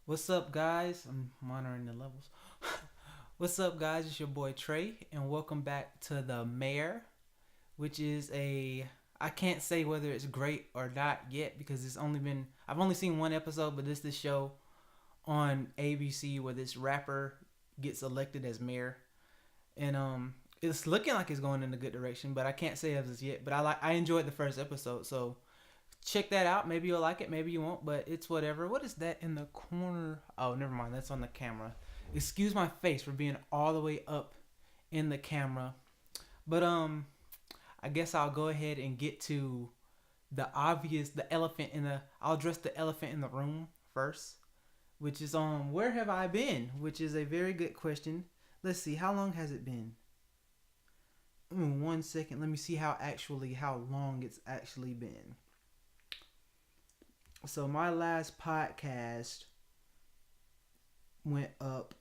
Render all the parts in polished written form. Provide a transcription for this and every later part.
What's up, guys? I'm monitoring the levels. What's up, guys? It's your boy Trey, and welcome back to the Mayor, which is a I can't say whether it's great or not yet because I've only seen one episode, but it's this show on ABC where this rapper gets elected as mayor, and it's looking like it's going in a good direction, but I can't say as of yet. But I enjoyed the first episode, so check that out. Maybe you'll like it, maybe you won't, but it's whatever. What is that in the corner? Oh, never mind. That's on the camera. Excuse my face for being all the way up in the camera. But I guess I'll go ahead and get to the elephant in the I'll address the elephant in the room first, which is where have I been? Which is a very good question. Let's see, how long has it been? 1 second. Let me see how long it's actually been. So my last podcast went up.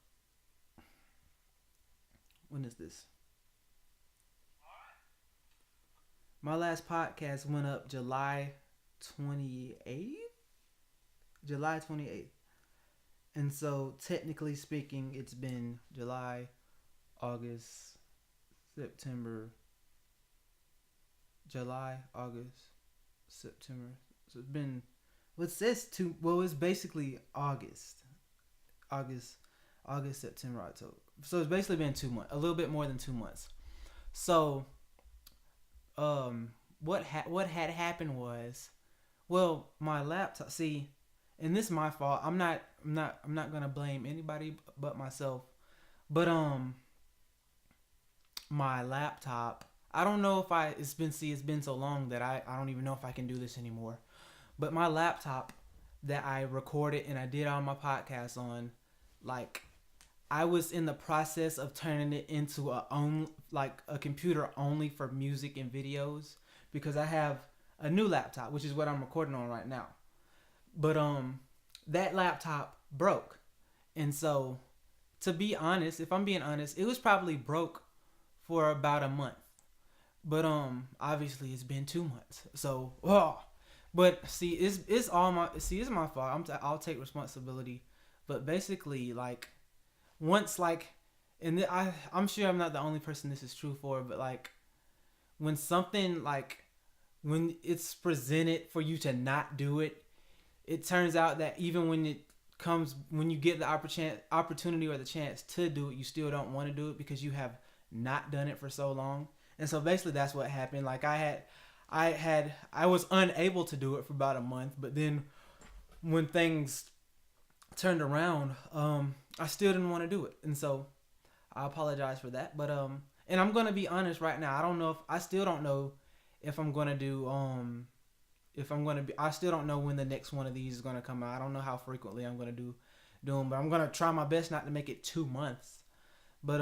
When is this? My last podcast went up July 28th. July 28th. And so technically speaking, it's been July, August, September, July, August, September. So it's been it says two. Well, it's basically August, September, October. So it's basically been 2 months, a little bit more than 2 months. So, what had happened was, well, my laptop. See, and this is my fault. I'm not gonna blame anybody but myself. But my laptop. I don't know if it's been so long that I don't even know if I can do this anymore. But my laptop that I recorded and I did all my podcasts on, like, I was in the process of turning it into a computer only for music and videos because I have a new laptop, which is what I'm recording on right now. But that laptop broke. And so, to be honest, if I'm being honest, it was probably broke for about a month. But obviously it's been 2 months. So, but see, it's my fault. I'll take responsibility. But basically, like, once like, I'm sure I'm not the only person this is true for. But like, when something like when it's presented for you to not do it, it turns out that even when you get the opportunity or the chance to do it, you still don't want to do it because you have not done it for so long. And so basically that's what happened. Like I was unable to do it for about a month, but then when things turned around, I still didn't want to do it. And so I apologize for that. But and I'm gonna be honest right now. I still don't know if I'm gonna do if I'm gonna be I still don't know when the next one of these is gonna come out. I don't know how frequently I'm gonna do them, but I'm gonna try my best not to make it 2 months. But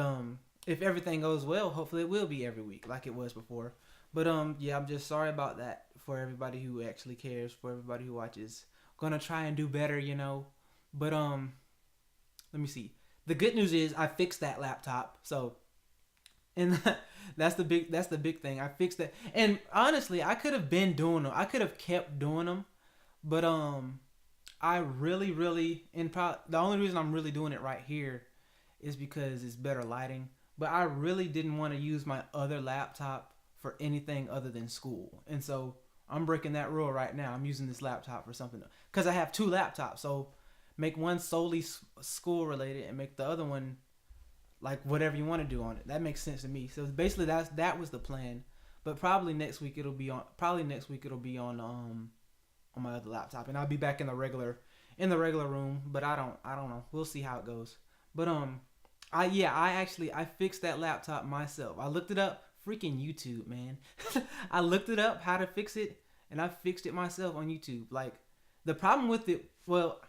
if everything goes well, hopefully it will be every week like it was before. But yeah, I'm just sorry about that for everybody who actually cares, for everybody who watches. Gonna try and do better. But let me see. The good news is I fixed that laptop. So, and that's the big thing. I fixed that. And honestly, I could have been doing them. I could have kept doing them, but I really and the only reason I'm really doing it right here is because it's better lighting. But I really didn't want to use my other laptop for anything other than school. And so I'm breaking that rule right now. I'm using this laptop for something because I have two laptops. So make one solely school related and make the other one like whatever you want to do on it. That makes sense to me. So basically that was the plan. But probably next week it'll be on my other laptop and I'll be back in the regular room, but I don't know. We'll see how it goes. But I fixed that laptop myself. I looked it up, freaking YouTube, man. I looked it up how to fix it, and I fixed it myself on YouTube. Like, the problem with it, well,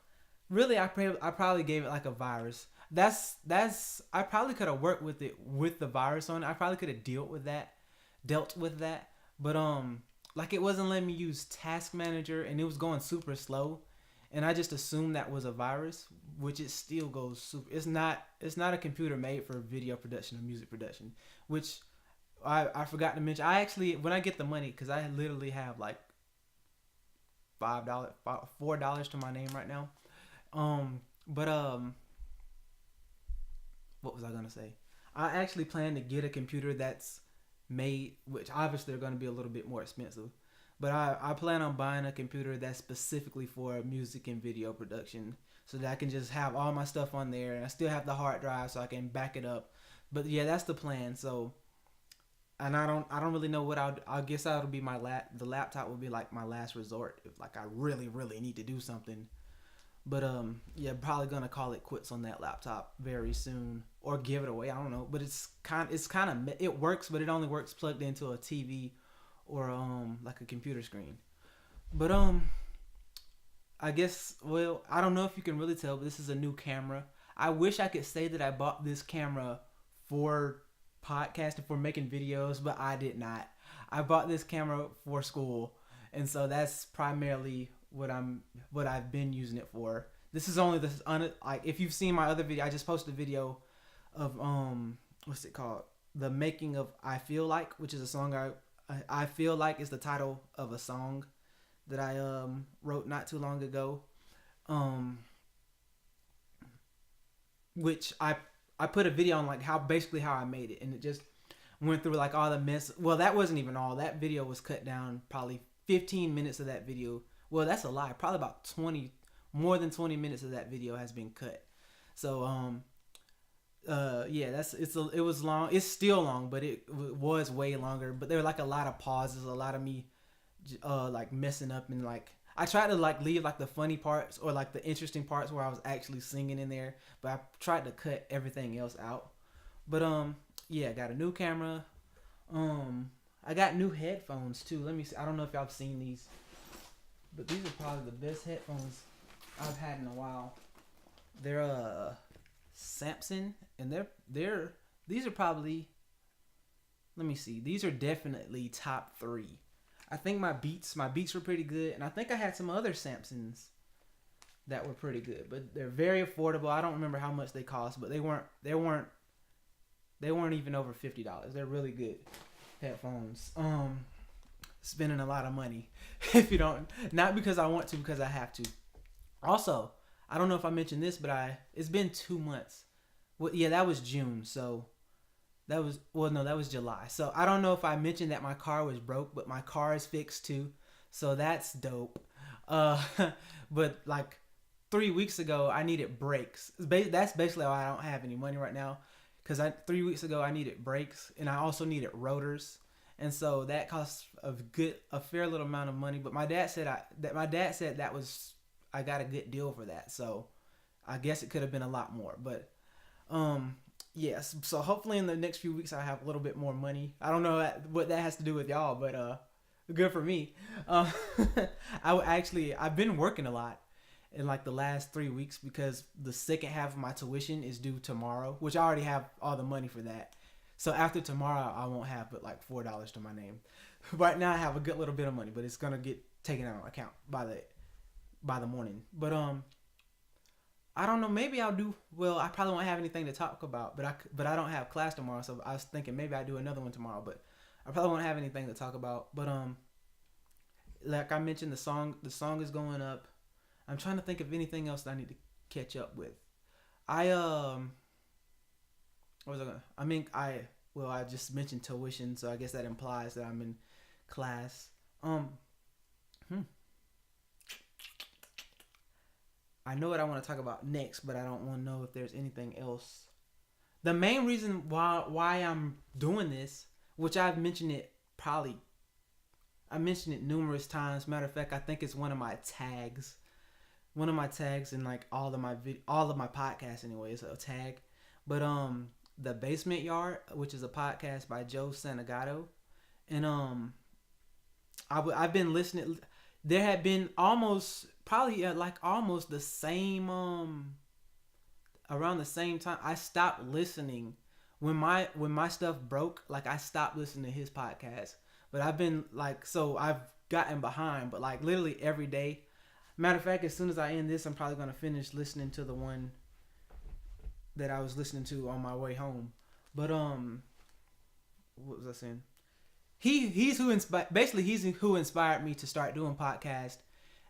really, I probably gave it like a virus. I probably could have worked with it with the virus on it. I probably could have dealt with that. But like it wasn't letting me use Task Manager, and it was going super slow, and I just assumed that was a virus, which it still goes super. It's not a computer made for video production or music production, which I forgot to mention. I actually, when I get the money, because I literally have like $4 to my name right now. But what was I gonna say? I actually plan to get a computer that's made, which obviously are gonna be a little bit more expensive. But I plan on buying a computer that's specifically for music and video production, so that I can just have all my stuff on there, and I still have the hard drive, so I can back it up. But yeah, that's the plan. So, and I don't really know what I guess that'll be the laptop will be like my last resort if like I really need to do something. But yeah, probably gonna call it quits on that laptop very soon, or give it away. I don't know, but it's kind of it works, but it only works plugged into a TV or like a computer screen. But I guess, well, I don't know if you can really tell, but this is a new camera. I wish I could say that I bought this camera for podcasting, for making videos, but I did not. I bought this camera for school, and so that's primarily what I've been using it for. This is only like if you've seen my other video, I just posted a video of what's it called? The making of I Feel Like, which is a song I Feel Like is the title of a song that I wrote not too long ago. Um which I put a video on like basically how I made it, and it just went through like all the mess. Well, that wasn't even all. That video was cut down, probably 15 minutes of that video. Well, that's a lie. Probably about 20, more than 20 minutes of that video has been cut. So yeah, it was long. It's still long, but it was way longer. But there were like a lot of pauses, a lot of me like messing up, and like I tried to like leave like the funny parts or like the interesting parts where I was actually singing in there, but I tried to cut everything else out. But yeah, I got a new camera. I got new headphones too. Let me see. I don't know if y'all have seen these, but these are probably the best headphones I've had in a while. They're Samson, and these are probably, let me see. These are definitely top 3. I think my beats were pretty good, and I think I had some other Samsons that were pretty good, but they're very affordable. I don't remember how much they cost, but they weren't even over $50. They're really good headphones. Spending a lot of money if you don't, not because I want to, because I have to. Also, I don't know if I mentioned this, but it's been 2 months. Well, yeah, that was June, so that was July. So I don't know if I mentioned that my car was broke, but my car is fixed too. So that's dope. But like 3 weeks ago, I needed brakes. That's basically why I don't have any money right now. Because 3 weeks ago, I needed brakes, and I also needed rotors. And so that costs a fair little amount of money. But my dad said I got a good deal for that. So I guess it could have been a lot more. But yes, so hopefully in the next few weeks I have a little bit more money. I don't know what that has to do with y'all, but good for me. I've been working a lot in like the last 3 weeks because the second half of my tuition is due tomorrow, which I already have all the money for that. So after tomorrow, I won't have but like $4 to my name. Right now I have a good little bit of money, but it's gonna get taken out of account by the morning. But I don't know. Maybe I'll do. Well, I probably won't have anything to talk about. But I don't have class tomorrow, so I was thinking maybe I do another one tomorrow. But I probably won't have anything to talk about. But like I mentioned, the song is going up. I'm trying to think of anything else that I need to catch up with. What was I gonna? I just mentioned tuition, so I guess that implies that I'm in class. I know what I want to talk about next, but I don't want to know if there's anything else. The main reason why I'm doing this, which I mentioned it numerous times. Matter of fact, I think it's one of my tags. One of my tags in like all of my podcasts anyway is a tag. But The Basement Yard, which is a podcast by Joe Santagato, and I've been listening. There had been almost the same around the same time I stopped listening when my stuff broke. Like I stopped listening to his podcast, but I've gotten behind. But like literally every day. Matter of fact, as soon as I end this, I'm probably gonna finish listening to the one that I was listening to on my way home. But what was I saying? He's who inspired me to start doing podcast,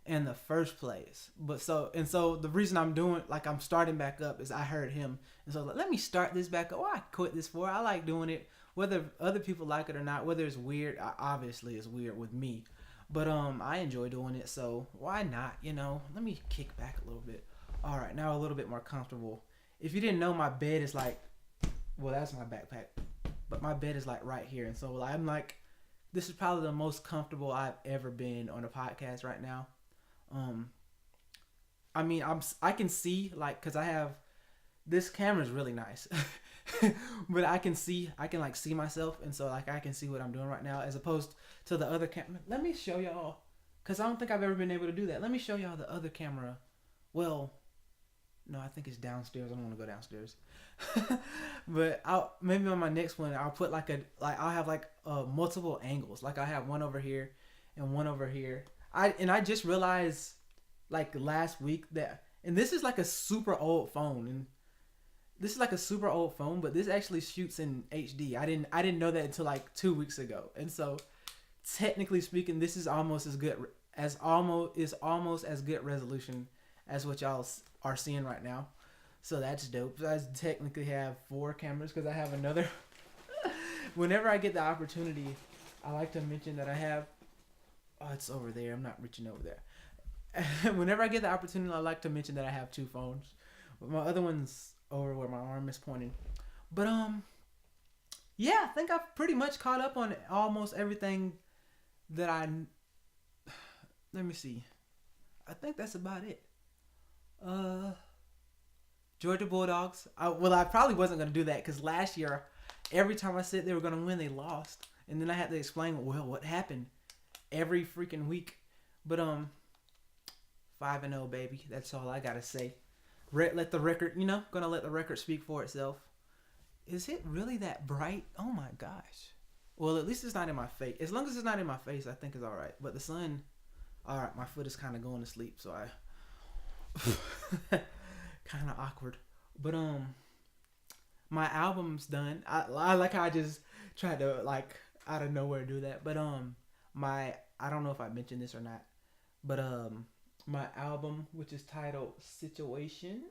in the first place. So the reason I'm doing like I'm starting back up is I heard him, and so like, let me start this back up. Oh, I quit this for. I like doing it, whether other people like it or not. Whether it's weird, obviously it's weird with me, but I enjoy doing it. So why not? Let me kick back a little bit. All right, now a little bit more comfortable. If you didn't know, my bed is like, well, that's my backpack, but my bed is like right here, and so I'm like, this is probably the most comfortable I've ever been on a podcast right now. Um, I mean, I can see like because I have this camera is really nice, but I can like see myself, and so like I can see what I'm doing right now as opposed to the other camera. Let me show y'all, because I don't think I've ever been able to do that. Let me show y'all the other camera. Well, no, I think it's downstairs. I don't want to go downstairs. But I'll maybe on my next one I'll put I'll have like multiple angles. Like I have one over here and one over here. I just realized like last week and this is like a super old phone, and this is like a super old phone, but this actually shoots in HD. I didn't know that until like 2 weeks ago. And so technically speaking, this is almost as good almost as good resolution as what y'all are seeing right now. So that's dope. So I technically have 4 cameras because I have another. Whenever I get the opportunity, I like to mention that I have. Oh, it's over there. I'm not reaching over there. Whenever I get the opportunity, I like to mention that I have 2 phones. But my other one's over where my arm is pointing. But yeah, I think I've pretty much caught up on almost everything that I. Let me see. I think that's about it. Georgia Bulldogs. I probably wasn't gonna do that because last year, every time I said they were gonna win, they lost, and then I had to explain, well, what happened every freaking week. But 5-0, baby. That's all I gotta say. Let the record, gonna let the record speak for itself. Is it really that bright? Oh my gosh. Well, at least it's not in my face. As long as it's not in my face, I think it's all right. But the sun, all right, my foot is kind of going to sleep, so I kind of awkward. But my album's done. I like how I just tried to like out of nowhere do that. But I don't know if I mentioned this or not, but my album, which is titled Situations.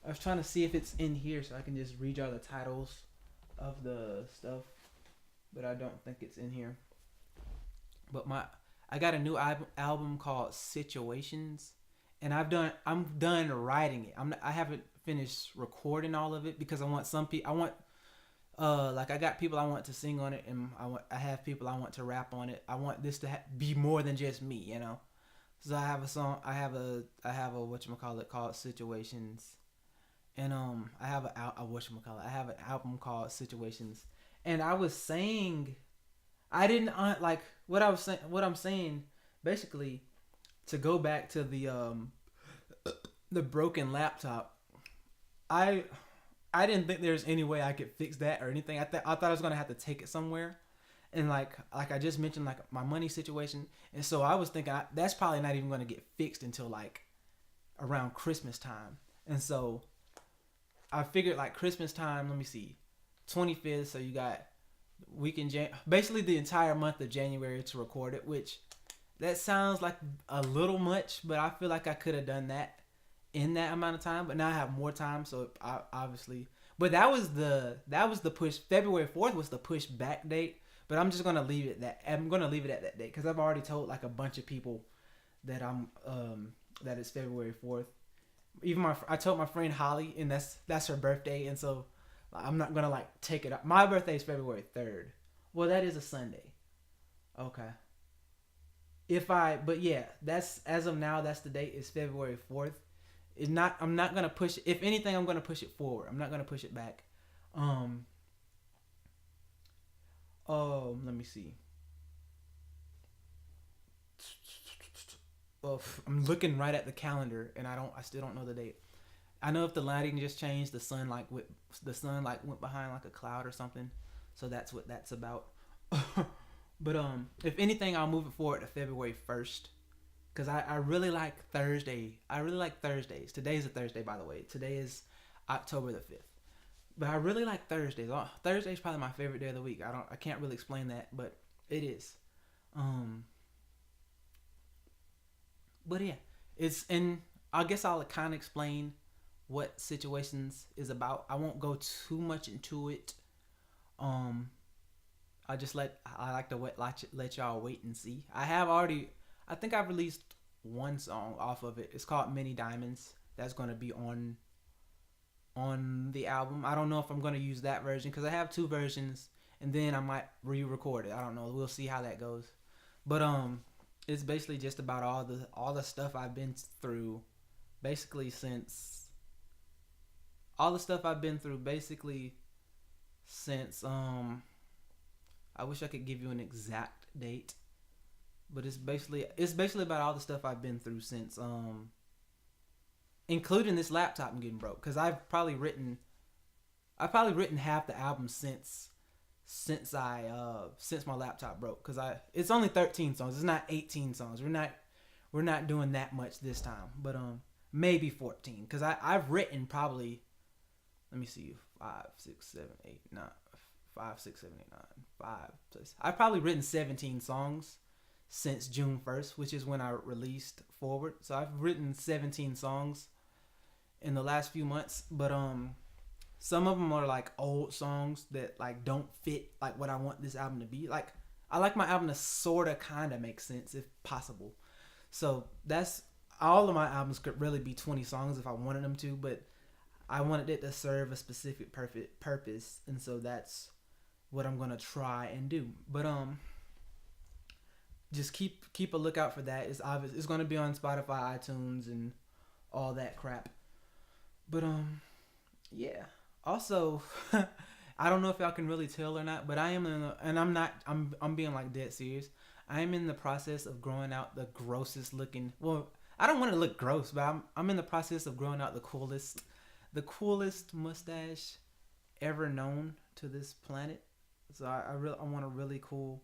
I was trying to see if it's in here so I can just read y'all the titles of the stuff, but I don't think it's in here. But I got a new album called Situations, and I'm done writing it. I haven't finished recording all of it because I want like I got people I want to sing on it, and I have people I want to rap on it. I want this to be more than just me, So I have a song. I have a whatchamacallit called Situations, and I have I have an album called Situations, and I was saying, I didn't like what I was saying. What I'm saying, basically, to go back to the broken laptop, I didn't think there's any way I could fix that or anything. I thought I was gonna have to take it somewhere, and like I just mentioned, like my money situation, and so I was thinking that's probably not even gonna get fixed until like around Christmas time, and so I figured like Christmas time. Let me see, 25th. So you got week in basically the entire month of January to record it, which that sounds like a little much, but I feel like I could have done that in that amount of time. But now I have more time, so I obviously. But that was the push. February 4th was the push back date. But I'm just gonna leave it I'm gonna leave it at that date because I've already told like a bunch of people that that it's February 4th. Even I told my friend Holly, and that's her birthday, and so I'm not gonna like take it up. My birthday is February 3rd. Well, that is a Sunday. Okay. But yeah, that's as of now. That's the date. It's February 4th. I'm not gonna push it. If anything, I'm gonna push it forward. I'm not gonna push it back. Let me see. I'm looking right at the calendar, and I still don't know the date. I know if the lighting just changed, the sun went behind like a cloud or something, so that's what that's about. But if anything, I'll move it forward to February 1st, because I really like Thursday. I really like Thursdays. Today's a Thursday, by the way. Today is October the 5th. But I really like Thursdays. Thursday's probably my favorite day of the week. I can't really explain that, but it is. But yeah, it's and I guess I'll kind of explain what situations is about. I won't go too much into it. Um, I like to let y'all wait and see. I think I've released one song off of it. It's called Many Diamonds. That's gonna be on the album. I don't know if I'm gonna use that version because I have two versions, and then I might re-record it. I don't know. We'll see how that goes. But it's basically just about all the stuff I've been through, basically since all the stuff I've been through basically since I wish I could give you an exact date, but it's basically about all the stuff I've been through since including this laptop and getting broke, because I've probably written half the album since my laptop broke, because I it's only 13 songs. It's not 18 songs. We're not doing that much this time, but maybe 14, because I've written probably, let me see, 5 6 7 8 9 5 6 7 8 9 5 6. I've probably written 17 songs since June 1st, which is when I released Forward. So I've written 17 songs in the last few months, but some of them are like old songs that like don't fit like what I want this album to be. Like I like my album to sort of kind of make sense if possible. So that's all of my albums could really be 20 songs if I wanted them to, but I wanted it to serve a specific perfect purpose, and so that's what I'm gonna try and do. But just keep a lookout for that. It's obvious it's gonna be on Spotify, iTunes, and all that crap. But yeah. Also, I don't know if y'all can really tell or not, but I am and I'm not. I'm being like dead serious. I am in the process of growing out the grossest looking. Well, I don't want to look gross, but I'm in the process of growing out the coolest mustache ever known to this planet. So I want a really cool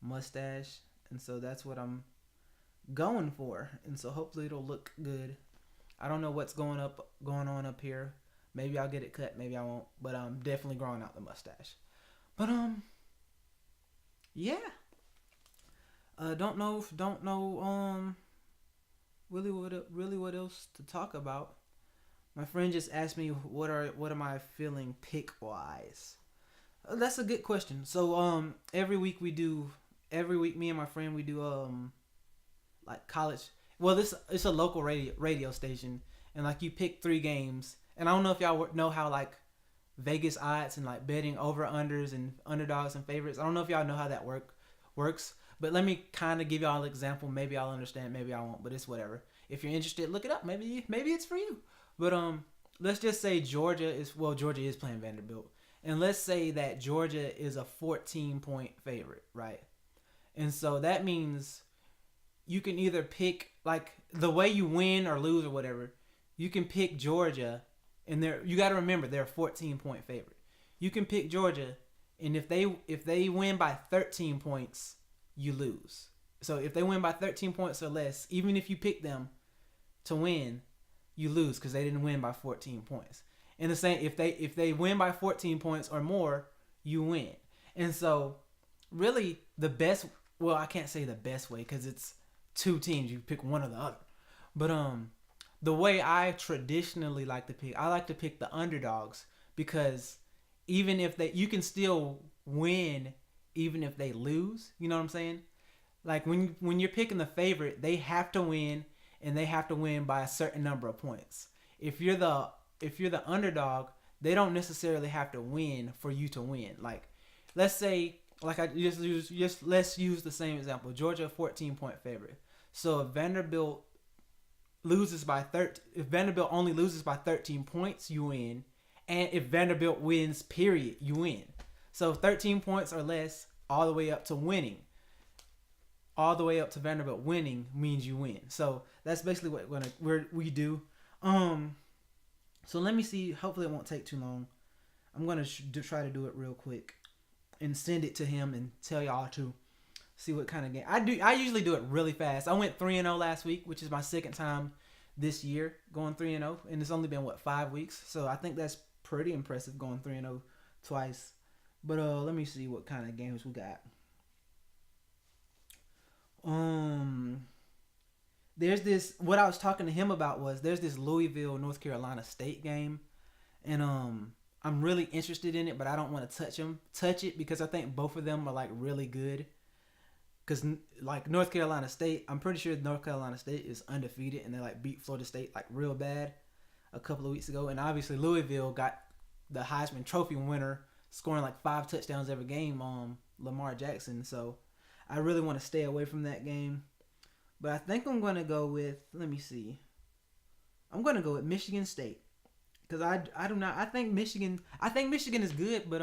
mustache, and so that's what I'm going for, and so hopefully it'll look good. I don't know what's going on up here. Maybe I'll get it cut, maybe I won't, but I'm definitely growing out the mustache. But yeah. Don't know really what else to talk about. My friend just asked me what am I feeling pick wise. That's a good question. So every week me and my friend we do like college. Well, this it's a local radio station, and like you pick 3 games. And I don't know if y'all know how like Vegas odds and like betting over unders and underdogs and favorites. I don't know if y'all know how that works. But let me kind of give y'all an example. Maybe I'll understand. Maybe I won't. But it's whatever. If you're interested, look it up. Maybe it's for you. But let's just say Georgia is playing Vanderbilt, and let's say that Georgia is a 14-point favorite, right? And so that means you can either pick like the way you win or lose or whatever. You can pick Georgia, and you got to remember they're a 14-point favorite. You can pick Georgia, and if they win by 13 points, you lose. So if they win by 13 points or less, even if you pick them to win, you lose because they didn't win by 14 points. And the same if they win by 14 points or more, you win. And so really the best, well, I can't say the best way because it's 2 teams, you pick one or the other. But the way I traditionally like to pick, I like to pick the underdogs, because even if you can still win even if they lose, you know what I'm saying? Like when you're picking the favorite, they have to win, and they have to win by a certain number of points. If you're the underdog, they don't necessarily have to win for you to win. Like let's say, like I just let's use the same example. Georgia 14-point favorite. So if Vanderbilt if Vanderbilt only loses by 13 points, you win. And if Vanderbilt wins, period, you win. So 13 points or less, all the way up to winning. All the way up to Vanderbilt winning means you win. So that's basically what we do. So let me see. Hopefully it won't take too long. I'm gonna try to do it real quick and send it to him and tell y'all to see what kind of game I do. I usually do it really fast. I went 3-0 last week, which is my second time this year going 3-0, and it's only been 5 weeks. So I think that's pretty impressive going 3-0 twice. But let me see what kind of games we got. there's this. What I was talking to him about was there's this Louisville, North Carolina State game, and I'm really interested in it, but I don't want to touch it because I think both of them are like really good. Because like North Carolina State, I'm pretty sure North Carolina State is undefeated, and they like beat Florida State like real bad a couple of weeks ago. And obviously Louisville got the Heisman Trophy winner, scoring like 5 touchdowns every game, Lamar Jackson. So I really want to stay away from that game. But I think I'm going to go with, let me see. I'm going to go with Michigan State. Because I do not, I think Michigan is good, but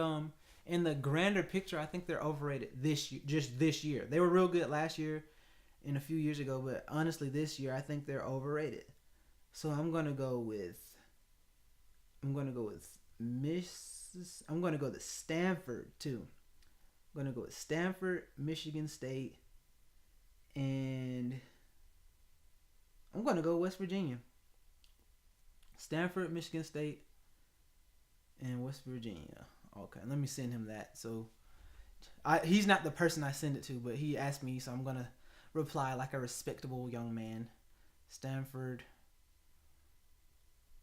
in the grander picture, I think they're overrated this year, just this year. They were real good last year and a few years ago, but honestly this year I think they're overrated. So I'm going to go with Stanford too. I'm going to go with Stanford, Michigan State, and I'm going to go West Virginia. Stanford, Michigan State, and West Virginia. Okay, let me send him that. So, he's not the person I send it to, but he asked me, so I'm going to reply like a respectable young man. Stanford,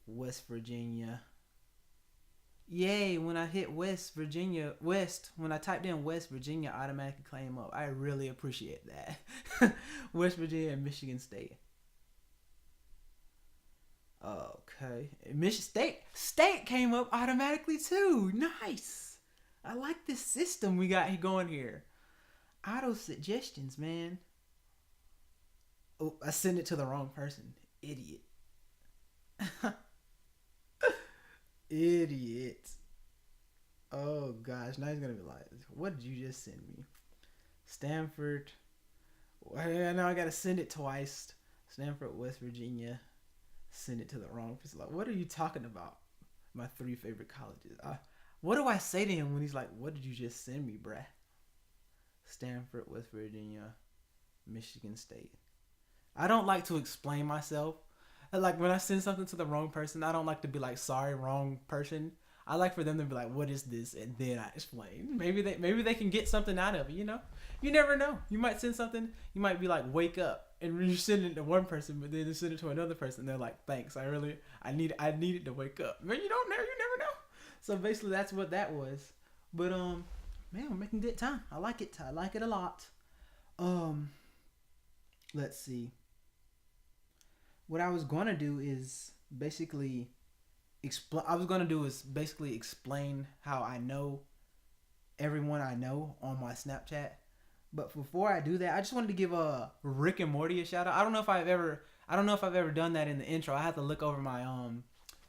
West Virginia. Yay, when I hit when I typed in West Virginia, automatically came up. I really appreciate that. West Virginia and Michigan State. Okay. State came up automatically too. Nice. I like this system we got going here. Auto suggestions, man. Oh, I sent it to the wrong person. Idiot. Idiot. Oh gosh, now he's gonna be like, what did you just send me? Stanford. Now I gotta send it twice. Stanford, West Virginia. Send it to the wrong person. Like, what are you talking about? My 3 favorite colleges. What do I say to him when he's like, what did you just send me, bruh? Stanford, West Virginia, Michigan State. I don't like to explain myself. Like, when I send something to the wrong person, I don't like to be like, sorry, wrong person. I like for them to be like, what is this? And then I explain. Maybe they can get something out of it, you know? You never know. You might send something, you might be like, wake up. And you send it to one person, but then you send it to another person. And they're like, thanks. I needed to wake up. Man, you don't know. You never know. So basically that's what that was. But, man, we're making good time. I like it. I like it a lot. Let's see. What I was going to do is basically explain how I know everyone I know on my Snapchat. But before I do that, I just wanted to give Rick and Morty a shout out. I don't know if I've ever done that in the intro. I have to look over my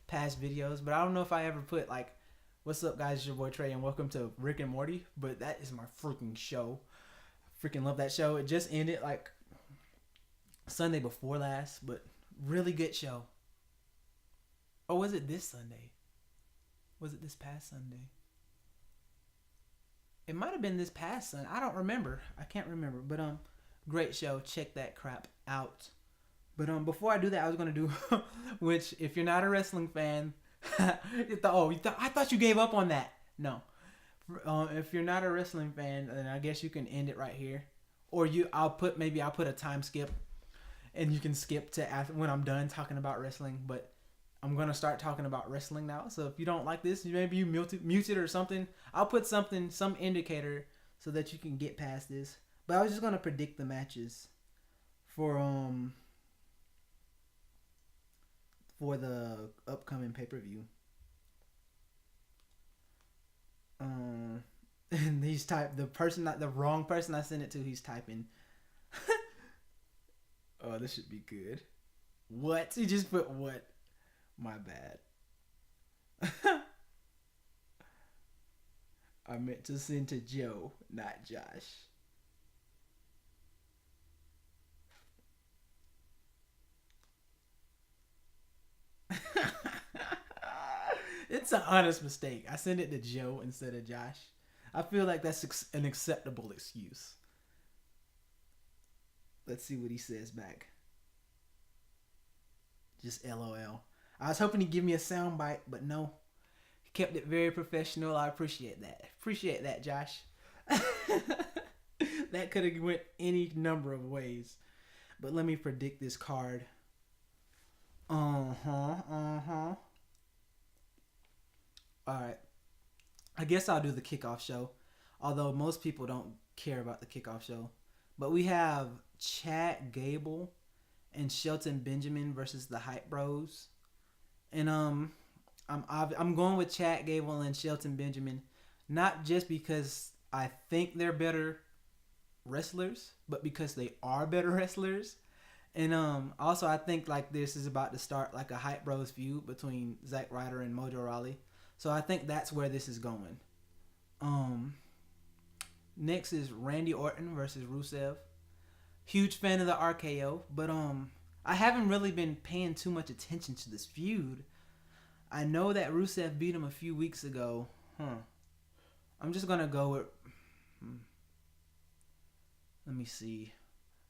past videos, but I don't know if I ever put like, what's up guys, it's your boy Trey and welcome to Rick and Morty. But that is my freaking show. Freaking love that show. It just ended like Sunday before last, but really good show. Or was it this Sunday? Was it this past Sunday? It might have been this past Sunday. I don't remember. I can't remember. But great show. Check that crap out. But before I do that, I was gonna do, which if you're not a wrestling fan, I thought you gave up on that. No. If you're not a wrestling fan, then I guess you can end it right here, or I'll put a time skip, and you can skip to after when I'm done talking about wrestling. But I'm gonna start talking about wrestling now. So if you don't like this, maybe you mute it or something. I'll put some indicator so that you can get past this. But I was just gonna predict the matches for the upcoming pay-per-view. And the wrong person I sent it to, he's typing. Oh, this should be good. What? He just put what? My bad. I meant to send to Joe, not Josh. It's an honest mistake. I sent it to Joe instead of Josh. I feel like that's an acceptable excuse. Let's see what he says back. Just LOL. I was hoping he'd give me a sound bite, but no. He kept it very professional. I appreciate that. Appreciate that, Josh. That could have went any number of ways. But let me predict this card. Uh-huh. Alright. I guess I'll do the kickoff show. Although most people don't care about the kickoff show. But we have Chad Gable and Shelton Benjamin versus the Hype Bros. And I'm going with Chad Gable and Shelton Benjamin, not just because I think they're better wrestlers, but because they are better wrestlers. And also I think like this is about to start like a Hype Bros feud between Zack Ryder and Mojo Rawley. So I think that's where this is going. Next is Randy Orton versus Rusev. Huge fan of the RKO, but I haven't really been paying too much attention to this feud. I know that Rusev beat him a few weeks ago. I'm just gonna go with. Let me see.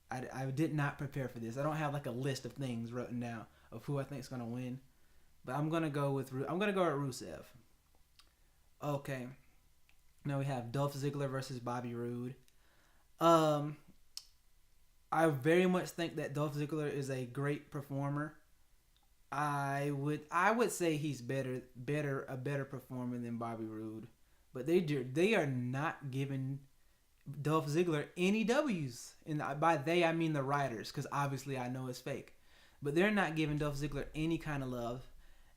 I did not prepare for this. I don't have like a list of things written down of who I think is gonna win, but I'm gonna go with Rusev. Okay. Now we have Dolph Ziggler versus Bobby Roode. I very much think that Dolph Ziggler is a great performer. I would say he's a better performer than Bobby Roode, but they are not giving Dolph Ziggler any W's, and by they I mean the writers, because obviously I know it's fake, but they're not giving Dolph Ziggler any kind of love,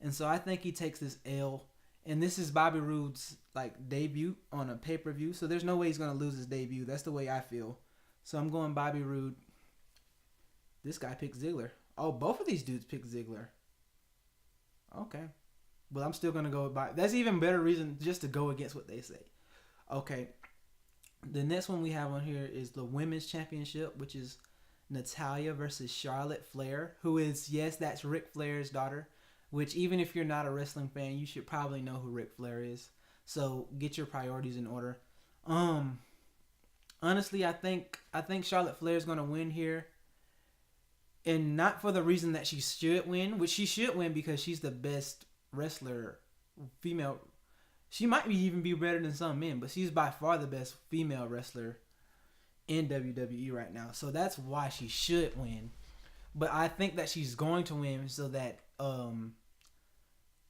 and so I think he takes this L. And this is Bobby Roode's like debut on a pay-per-view, so there's no way he's gonna lose his debut. That's the way I feel. So I'm going Bobby Roode. This guy picked Ziggler. Oh, both of these dudes picked Ziggler. Okay. But I'm still going to go with Bobby. That's even better reason just to go against what they say. Okay. The next one we have on here is the Women's Championship, which is Natalya versus Charlotte Flair, who is, yes, that's Ric Flair's daughter, which even if you're not a wrestling fan, you should probably know who Ric Flair is. So get your priorities in order. Honestly, I think Charlotte Flair is going to win here. And not for the reason that she should win, which she should win because she's the best wrestler, female. She might even be better than some men, but she's by far the best female wrestler in WWE right now. So that's why she should win. But I think that she's going to win so that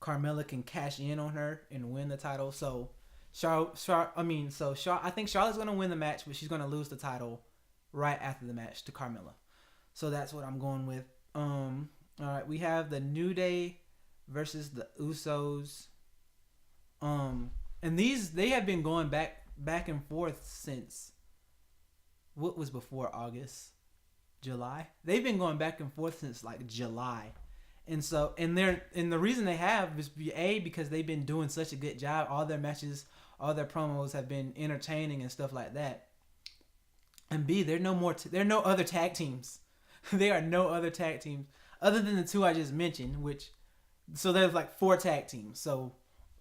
Carmella can cash in on her and win the title. So I think Charlotte's going to win the match, but she's going to lose the title right after the match to Carmella. So that's what I'm going with. All right, we have the New Day versus the Usos. And they have been going back and forth since what was before August, July. They've been going back and forth since like July, and the reason they have is because they've been doing such a good job. All their matches, all their promos have been entertaining and stuff like that. And B, there are no other tag teams. There are no other tag teams other than the two I just mentioned, so there's like 4 tag teams. So,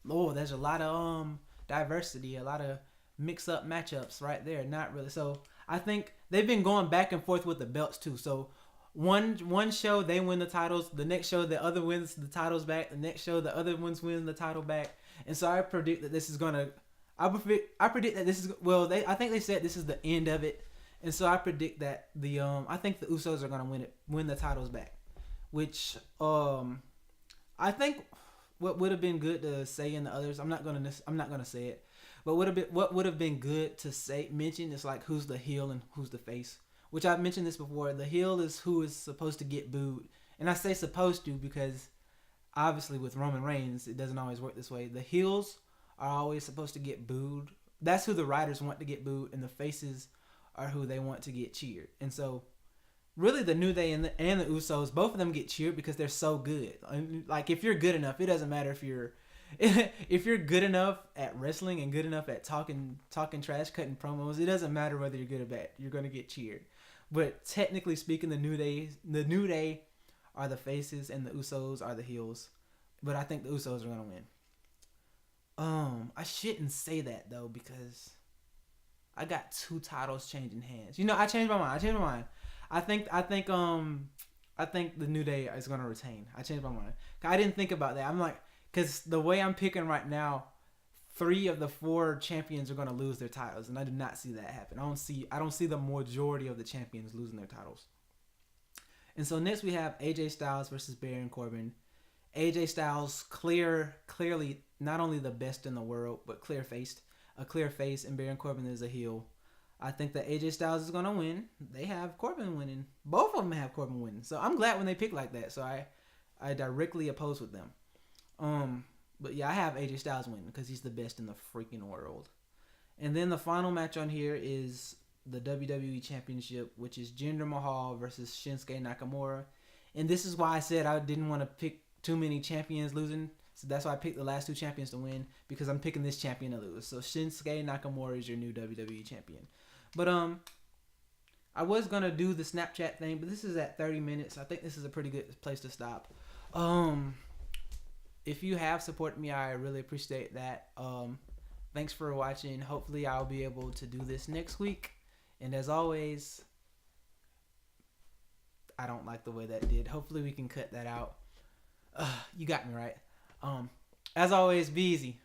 there's a lot of diversity, a lot of mix-up matchups right there. Not really. So, I think they've been going back and forth with the belts too. So, one show they win the titles, the next show the other wins the titles back, the next show the other ones win the title back. And so I predict that this is gonna. I predict that this is I think they said this is the end of it. And so I predict that I think the Usos are gonna win the titles back, which I think what would have been good to say in the others. I'm not gonna say it, but what would have been good to mention is like who's the heel and who's the face. Which I've mentioned this before. The heel is who is supposed to get booed, and I say supposed to because obviously with Roman Reigns it doesn't always work this way. The heels are always supposed to get booed. That's who the writers want to get booed, and the faces are who they want to get cheered. And so really the New Day and the Usos, both of them get cheered because they're so good. Like if you're good enough, it doesn't matter if you're good enough at wrestling and good enough at talking trash, cutting promos, it doesn't matter whether you're good or bad. You're going to get cheered. But technically speaking, the New Day are the faces and the Usos are the heels. But I think the Usos are going to win. I shouldn't say that though because I got 2 titles changing hands. I changed my mind. I think the New Day is gonna retain. I changed my mind. I didn't think about that. I'm like, because the way I'm picking right now, 3 of the 4 champions are gonna lose their titles, and I did not see that happen. I don't see the majority of the champions losing their titles. And so next we have AJ Styles versus Baron Corbin. AJ Styles clearly not only the best in the world, but a clear face, and Baron Corbin is a heel. I think that AJ Styles is gonna win. They have Corbin winning. Both of them have Corbin winning. So I'm glad when they pick like that. So I directly oppose with them. But yeah, I have AJ Styles winning because he's the best in the freaking world. And then the final match on here is the WWE Championship, which is Jinder Mahal versus Shinsuke Nakamura. And this is why I said I didn't want to pick too many champions losing. So that's why I picked the last two champions to win, because I'm picking this champion to lose. So Shinsuke Nakamura is your new WWE champion. But I was gonna do the Snapchat thing, but this is at 30 minutes. I think this is a pretty good place to stop. If you have supported me, I really appreciate that. Thanks for watching. Hopefully I'll be able to do this next week. And as always, I don't like the way that did. Hopefully we can cut that out. You got me right. As always, be easy.